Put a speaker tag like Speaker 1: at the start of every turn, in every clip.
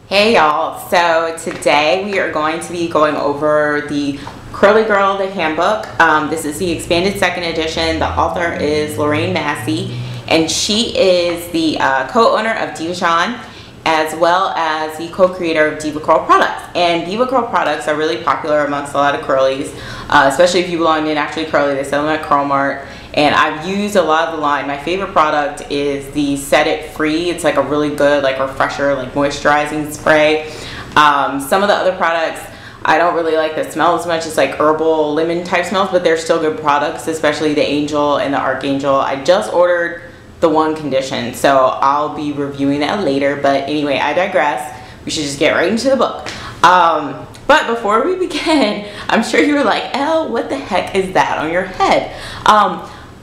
Speaker 1: Hey y'all, so today we are going to be going over the Curly Girl The Handbook. This is the expanded second edition. The author is Lorraine Massey, and she is the co-owner of Diva Shine, as well as the co-creator of Diva Curl products. And Diva Curl products are really popular amongst a lot of curlies, especially if you belong to Naturally Curly. They sell them at Curl Mart. And I've used a lot of the line. My favorite product is the Set It Free. It's like a really good, like, refresher, like moisturizing spray. Some of the other products I don't really like the smell as much. It's like herbal lemon type smells, but they're still good products, especially the Angel and the Archangel. I just ordered the One Condition, so I'll be reviewing that later. But anyway, I digress. We should just get right into the book. But before we begin, I'm sure you were like, Elle, what the heck is that on your head?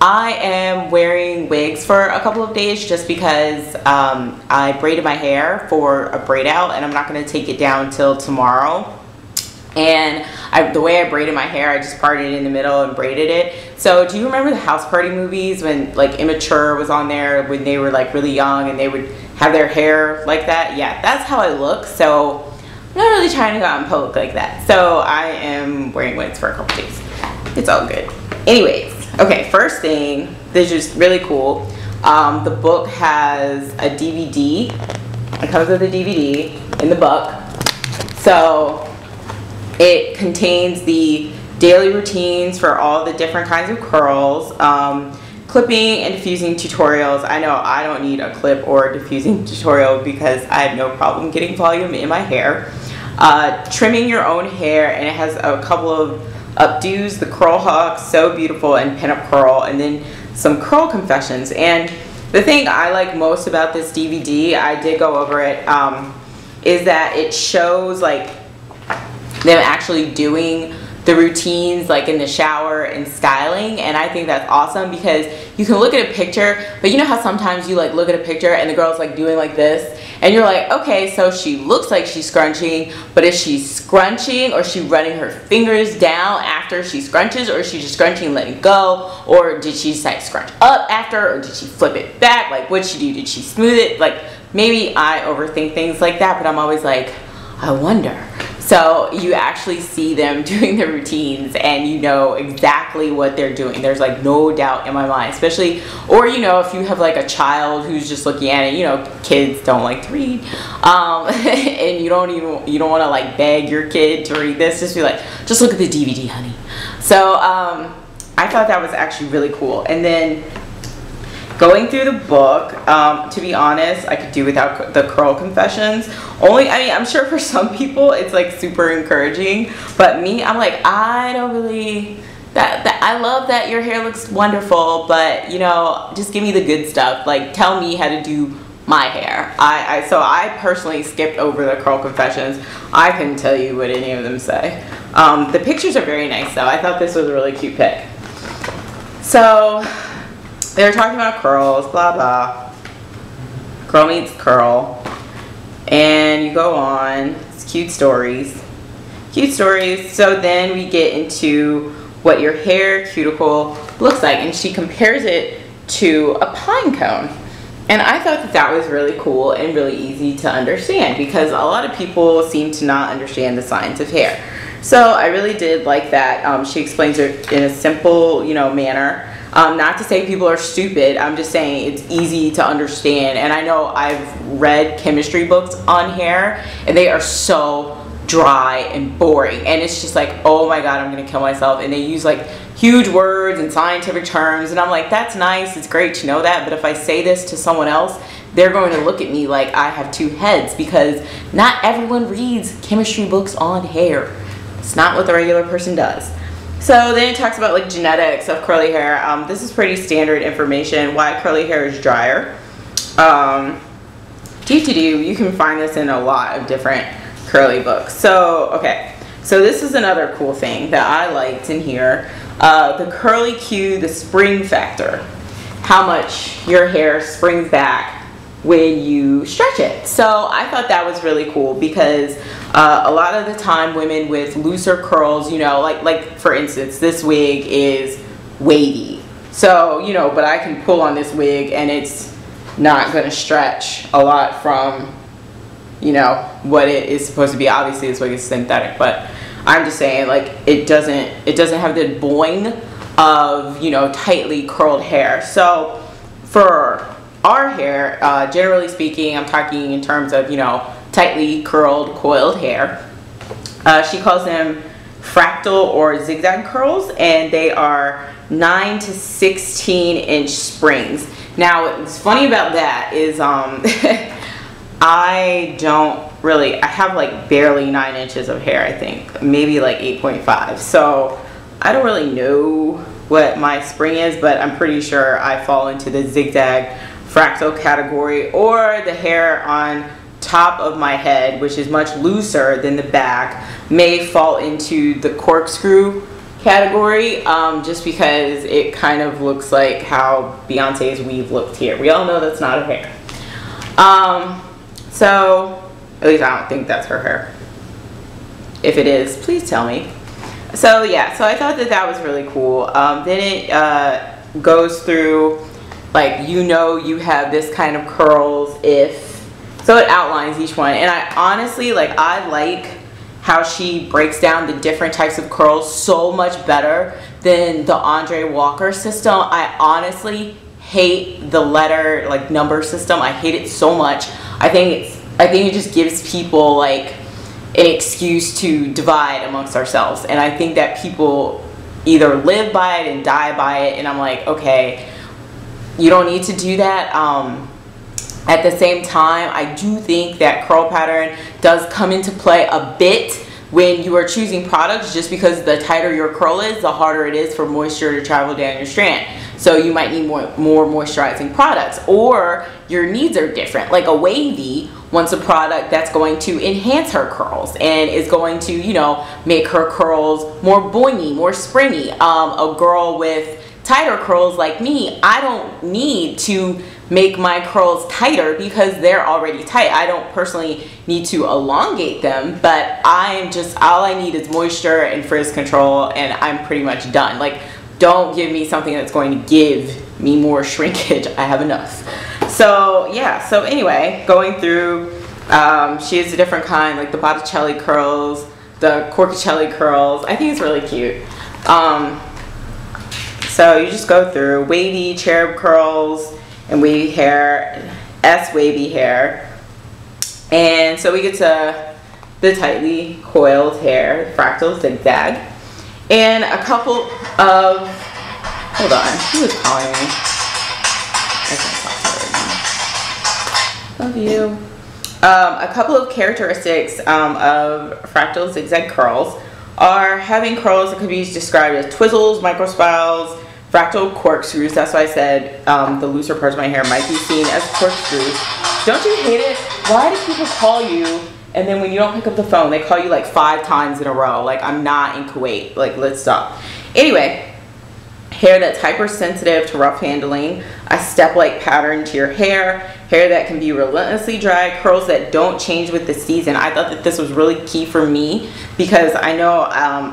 Speaker 1: I am wearing wigs for a couple of days just because I braided my hair for a braid out, and I'm not going to take it down till tomorrow. And the way I braided my hair, I just parted it in the middle and braided it. So do you remember the house party movies when like Immature was on there, when they were like really young and they would have their hair like that? Yeah, that's how I look. So I'm not really trying to go out in public like that. So I am wearing wigs for a couple days. It's all good. Anyways. Okay, first thing, this is just really cool. The book has a DVD. It comes with a DVD in the book. So it contains the daily routines for all the different kinds of curls, clipping and diffusing tutorials. I know I don't need a clip or a diffusing tutorial because I have no problem getting volume in my hair. Trimming your own hair, and it has a couple of updos, the curl hawk, so beautiful, and pinup curl, and then some curl confessions. And the thing I like most about this DVD, I did go over it, is that it shows like them actually doing the routines like in the shower and styling, and I think that's awesome because you can look at a picture, but you know how sometimes you like look at a picture and the girl's like doing like this, and you're like, okay, so she looks like she's scrunching, but is she scrunching, or is she running her fingers down after she scrunches, or is she just scrunching and letting go, or did she like scrunch up after, or did she flip it back? Like, what'd she do? Did she smooth it? Like, maybe I overthink things like that, but I'm always like, I wonder. So you actually see them doing the routines and you know exactly what they're doing. There's like no doubt in my mind, especially, or you know, if you have like a child who's just looking at it, you know, kids don't like to read, and you don't want to like beg your kid to read this. Just be like, just look at the DVD, honey. So I thought that was actually really cool. And then going through the book, to be honest, I could do without the curl confessions. I mean, I'm sure for some people it's like super encouraging, but me, I'm like, I don't really, I love that your hair looks wonderful, but you know, just give me the good stuff. Like, tell me how to do my hair. So I personally skipped over the curl confessions. I couldn't tell you what any of them say. The pictures are very nice though. I thought this was a really cute pic. So they were talking about curls, blah blah. Girl meets curl. And you go on. It's cute stories. Cute stories. So then we get into what your hair cuticle looks like. And she compares it to a pine cone. And I thought that that was really cool and really easy to understand because a lot of people seem to not understand the science of hair. So I really did like that. She explains it in a simple, you know, manner. Not to say people are stupid, I'm just saying it's easy to understand. And I know I've read chemistry books on hair and they are so dry and boring. And it's just like, oh my God, I'm gonna kill myself. And they use like huge words and scientific terms. And I'm like, that's nice, it's great to know that. But if I say this to someone else, they're going to look at me like I have two heads because not everyone reads chemistry books on hair. It's not what the regular person does. So then it talks about like genetics of curly hair. This is pretty standard information. Why curly hair is drier. You can find this in a lot of different curly books. So okay, so this is another cool thing that I liked in here. The curly Q, the spring factor. How much your hair springs back when you stretch it. So I thought that was really cool because a lot of the time women with looser curls, you know, like for instance, this wig is wavy. So, you know, but I can pull on this wig and it's not going to stretch a lot from you know, what it is supposed to be. Obviously this wig is synthetic, but I'm just saying, like, it doesn't have the boing of, you know, tightly curled hair. So for our hair, generally speaking, I'm talking in terms of, you know, tightly curled, coiled hair. She calls them fractal or zigzag curls, and they are 9 to 16 inch springs. Now, what's funny about that is I have like barely 9 inches of hair, I think, maybe like 8.5. So I don't really know what my spring is, but I'm pretty sure I fall into the zigzag fractal category, or the hair on top of my head, which is much looser than the back, may fall into the corkscrew category, just because it kind of looks like how Beyonce's weave looked here. We all know that's not her hair. So at least I don't think that's her hair. If it is, please tell me. So yeah, so I thought that that was really cool. Then it goes through, like, you know, you have this kind of curls if, so it outlines each one. And I honestly, like, I like how she breaks down the different types of curls so much better than the Andre Walker system. I honestly hate the letter, like, number system. I hate it so much. I think it just gives people like an excuse to divide amongst ourselves, and I think that people either live by it and die by it, and I'm like, okay, you don't need to do that. At the same time, I do think that curl pattern does come into play a bit when you are choosing products, just because the tighter your curl is, the harder it is for moisture to travel down your strand. So you might need more moisturizing products, or your needs are different. Like a wavy wants a product that's going to enhance her curls and is going to, you know, make her curls more boingy, more springy. A girl with tighter curls like me, I don't need to make my curls tighter because they're already tight. I don't personally need to elongate them, but all I need is moisture and frizz control, and I'm pretty much done. Like, don't give me something that's going to give me more shrinkage. I have enough. So yeah, so anyway, going through, she has a different kind, like the Botticelli curls, the Corticelli curls. I think it's really cute. So you just go through wavy, cherub curls, and wavy hair, S wavy hair. And so we get to the tightly coiled hair, fractal zigzag. And a couple of, hold on, who is calling me? I can't talk to her right now. Love you. A couple of characteristics of fractal zigzag curls are having curls that could be described as twizzles, microspirals, fractal corkscrews. That's why I said the looser parts of my hair might be seen as corkscrews. Don't you hate it? Why do people call you and then when you don't pick up the phone, they call you like 5 times in a row? Like, I'm not in Kuwait. Like, let's stop. Anyway, hair that's hypersensitive to rough handling, a step-like pattern to your hair that can be relentlessly dry, curls that don't change with the season. I thought that this was really key for me because I know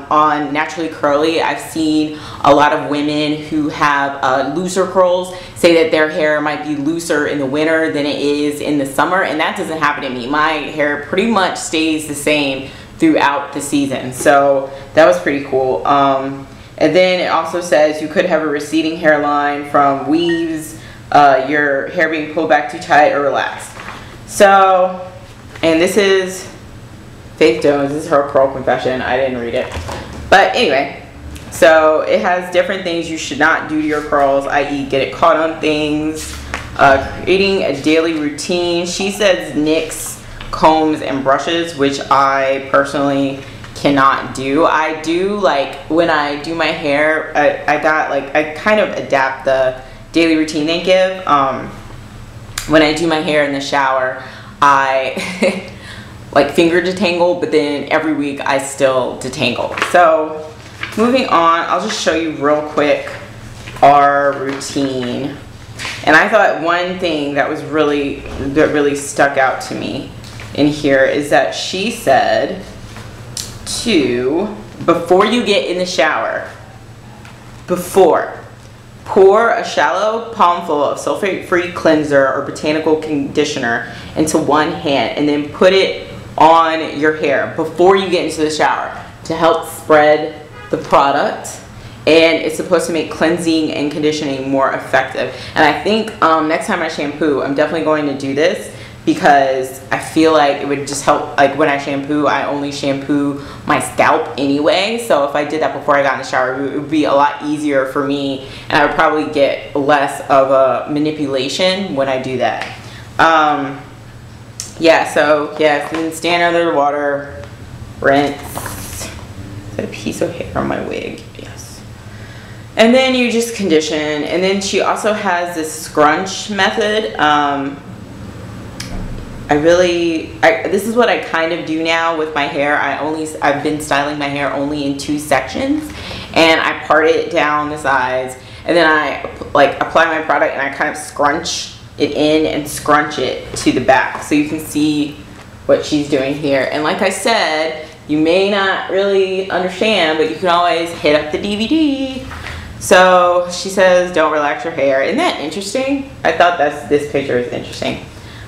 Speaker 1: on Naturally Curly, I've seen a lot of women who have looser curls say that their hair might be looser in the winter than it is in the summer, and that doesn't happen to me. My hair pretty much stays the same throughout the season, so that was pretty cool. And then it also says you could have a receding hairline from weaves, your hair being pulled back too tight or relaxed. So, and this is Faith Jones. This is her curl confession. I didn't read it. But anyway, so it has different things you should not do to your curls, i.e. get it caught on things, creating a daily routine. She says nicks, combs, and brushes, which I personally cannot do. I do, like, when I do my hair, I kind of adapt the daily routine they give. When I do my hair in the shower, I like finger detangle, but then every week I still detangle. So moving on, I'll just show you real quick our routine. And I thought one thing that really stuck out to me in here is that she said before you get in the shower, Pour a shallow palmful of sulfate-free cleanser or botanical conditioner into one hand and then put it on your hair before you get into the shower to help spread the product. And it's supposed to make cleansing and conditioning more effective. And I think next time I shampoo, I'm definitely going to do this, because I feel like it would just help. Like when I shampoo, I only shampoo my scalp anyway, so if I did that before I got in the shower, it would be a lot easier for me, and I would probably get less of a manipulation when I do that. Yeah, so yeah, then stand under the water, rinse. Is that a piece of hair on my wig? Yes. And then you just condition. And then she also has this scrunch method. This is what I kind of do now with my hair. I've been styling my hair only in 2 sections, and I part it down the sides, and then I like apply my product and I kind of scrunch it in and scrunch it to the back, so you can see what she's doing here. And like I said, you may not really understand, but you can always hit up the DVD. So she says, don't relax your hair. Isn't that interesting? I thought this picture is interesting.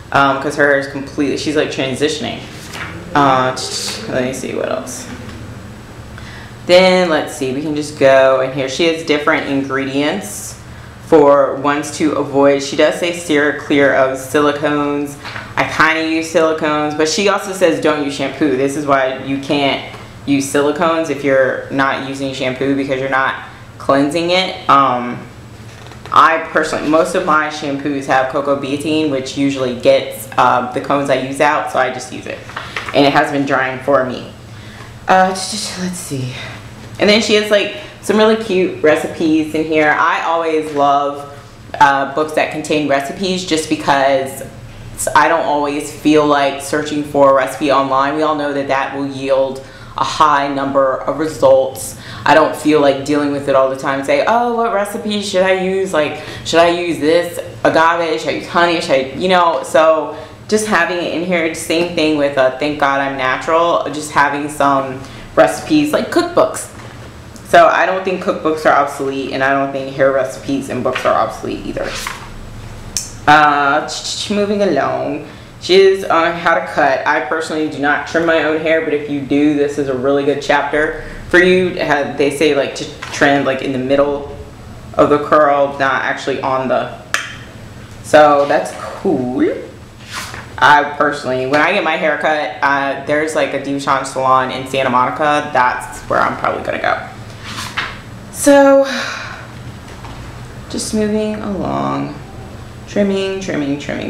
Speaker 1: Because her hair is completely, she's like transitioning. Let me see what else. Then let's see, we can just go in here. She has different ingredients for ones to avoid. She does say steer clear of silicones. I kind of use silicones, but she also says don't use shampoo. This is why you can't use silicones if you're not using shampoo, because you're not cleansing it. I personally, most of my shampoos have cocoa betaine, which usually gets the cones I use out, so I just use it. And it has been drying for me. Let's see. And then she has like some really cute recipes in here. I always love books that contain recipes, just because I don't always feel like searching for a recipe online. We all know that that will yield a high number of results. I don't feel like dealing with it all the time. Say, oh, what recipe should I use? Like, should I use this agave? Should I use honey? Should I, you know? So just having it in here, same thing with Thank God I'm Natural, just having some recipes like cookbooks. So I don't think cookbooks are obsolete, and I don't think hair recipes and books are obsolete either. Moving along. She is on how to cut. I personally do not trim my own hair, but if you do, this is a really good chapter for you. They say like to trim like in the middle of the curl, not actually on the. So that's cool. I personally, when I get my hair cut, there's like a Dijon salon in Santa Monica. That's where I'm probably gonna go. So just moving along. Trimming.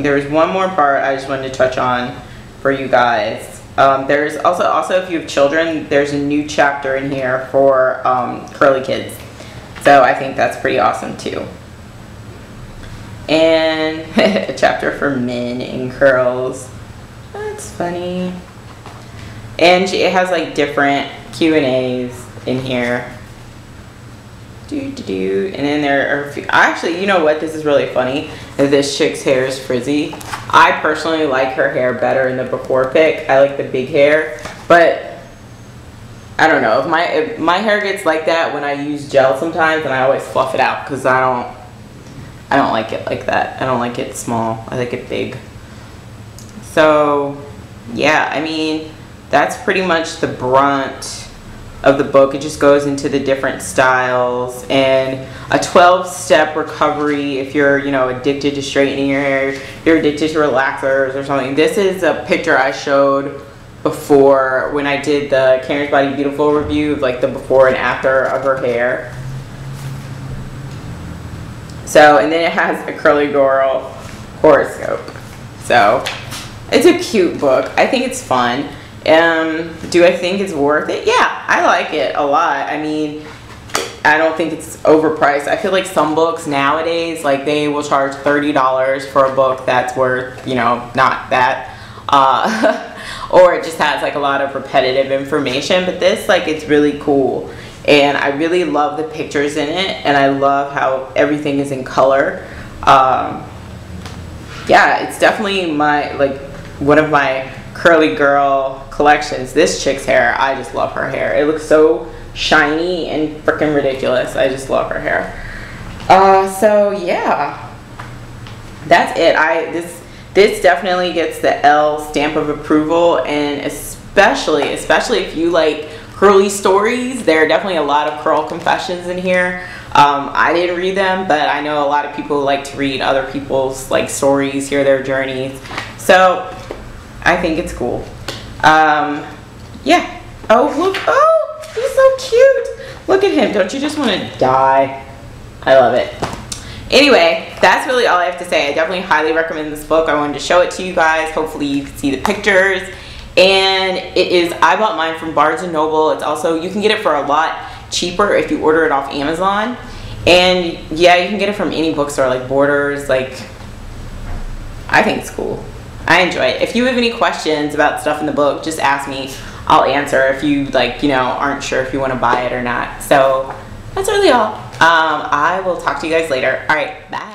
Speaker 1: There's one more part I just wanted to touch on for you guys. There's also if you have children, there's a new chapter in here for curly kids. So I think that's pretty awesome too. And a chapter for men in curls. That's funny. And it has like different Q&As in here. And then there are a few, actually, you know what, this is really funny, this chick's hair is frizzy. I personally like her hair better in the before pic. I like the big hair, but I don't know, if my hair gets like that when I use gel sometimes, and I always fluff it out because I don't like it like that. I don't like it small, I like it big. So yeah, I mean, that's pretty much the brunt of the book. It just goes into the different styles and a 12-step recovery if you're, you know, addicted to straightening your hair, you're addicted to relaxers or something. This is a picture I showed before when I did the Karen's Body Beautiful review of like the before and after of her hair. So, and then it has a Curly Girl horoscope. So it's a cute book. I think it's fun. Do I think it's worth it? Yeah, I like it a lot. I mean, I don't think it's overpriced. I feel like some books nowadays, like they will charge $30 for a book that's worth, you know, not that. Or it just has like a lot of repetitive information. But this, like, it's really cool. And I really love the pictures in it. And I love how everything is in color. Yeah, it's definitely one of my curly girl collections. This chick's hair, I just love her hair. It looks so shiny and freaking ridiculous. I just love her hair. So yeah, that's it. This definitely gets the L stamp of approval, and especially if you like curly stories, there are definitely a lot of curl confessions in here. I didn't read them, but I know a lot of people like to read other people's like stories, hear their journeys. So I think it's cool. Yeah. Oh look, oh, he's so cute. Look at him. Don't you just want to die? I love it. Anyway, that's really all I have to say. I definitely highly recommend this book. I wanted to show it to you guys. Hopefully you can see the pictures. And it is, I bought mine from Barnes & Noble. It's also, you can get it for a lot cheaper if you order it off Amazon. And yeah, you can get it from any bookstore like Borders. Like, I think it's cool. I enjoy it. If you have any questions about stuff in the book, just ask me. I'll answer if you like, you know, aren't sure if you want to buy it or not. So that's really all. I will talk to you guys later. All right, bye.